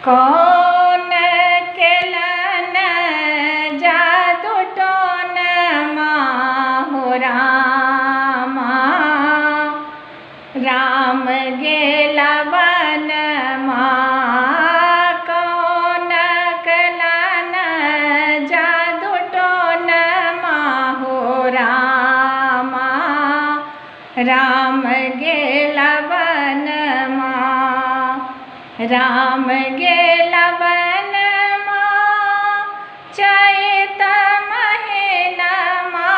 कौन केलन जादू टोन माहो रामा। राम गेला वन कौन केलन जादू टोन माहो रामा। राम गेला वन राम गेला वन चैत महीनमा।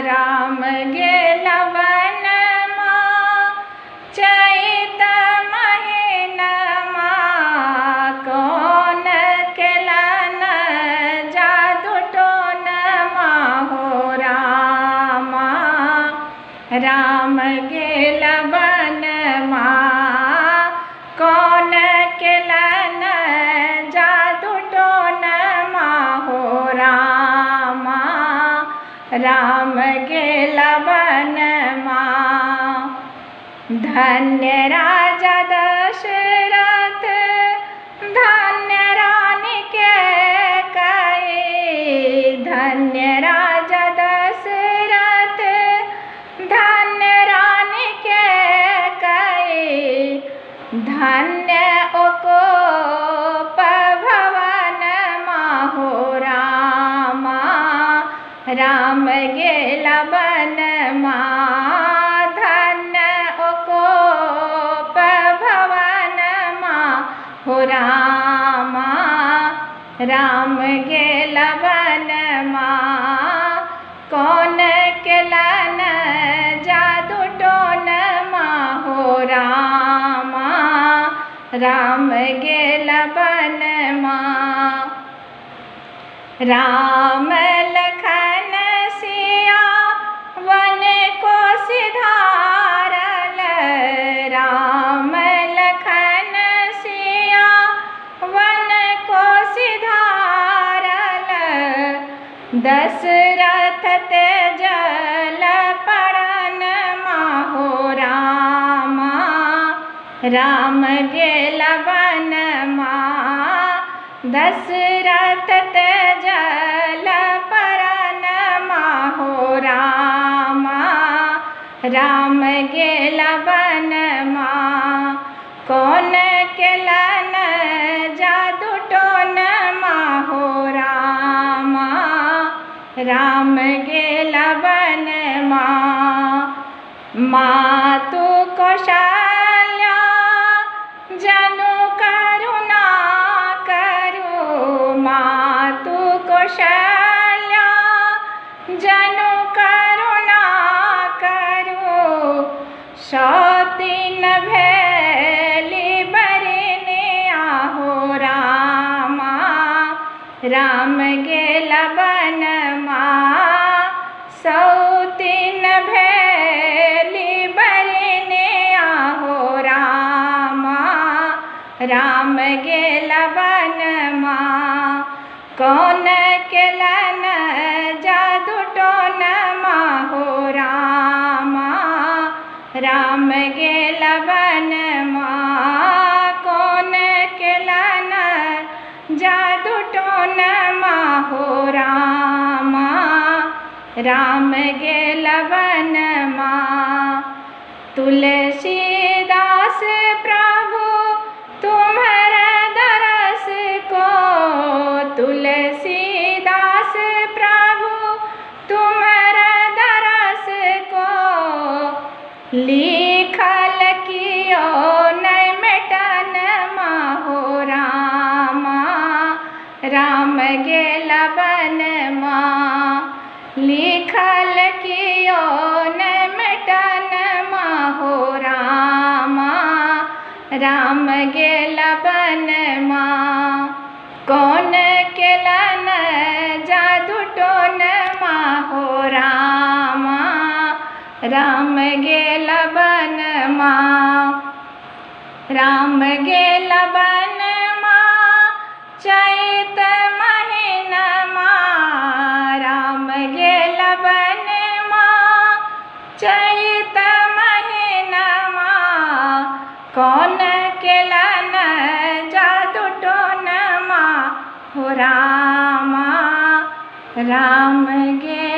राम गेला वन चैत महीनमा। कौन केलन जादू टोन माहो रामा। राम गेला वन कौन केलन जादू टोन माहो रामा। राम गेला वन धन्य राजा दशरथ धन्य रानी के कई। धन्य राजा दशरथ धन्य रानी के कई। धन्य ओको भवन माहो रामा। राम गेला वन धन्य ओको भवन माहो रामा। राम गेला वन कौन केलन जादू टोन माहो रामा। राम गेला वन राम लखन सिया वन को सिधारल। राम लखन सिया वन को सिधारल। दशरथ तेजल पड़न माहो रामा। राम गेला वन दशरथ तेजल पड़न माहो रामा। राम गेला वन कौन केलन जादू टोन माहो रामा। राम गेला वन मातु कौशल्या जनु करुणा करो। मातु कौशल्या जनु करुणा करो। सौतीन भेली बरने आहो रामा। राम गेला वन सौतीन भेली बरने आहो रामा। राम गेला वन कौन केलन जादू टोन माहो रामा। राम गेला वन कौन केलन जादू टोन माहो रामा। राम गेला वन तुलसीदास प्रभु तुम्हारा दरस को। तुलसीदास प्रभु तुम्हारा दरस को। लिखल कियो नहीं मिटन माहो रामा। राम गेला वन लिखल कियो नहीं मिटन माहो रामा। राम गेला वन कौन केलन जादू टोन माहो रामा। राम गेला वन राम गेला वन चैत महीनमा। राम गेला वन चैत महीनमा। कौन केलन जादू हो रामा राम गे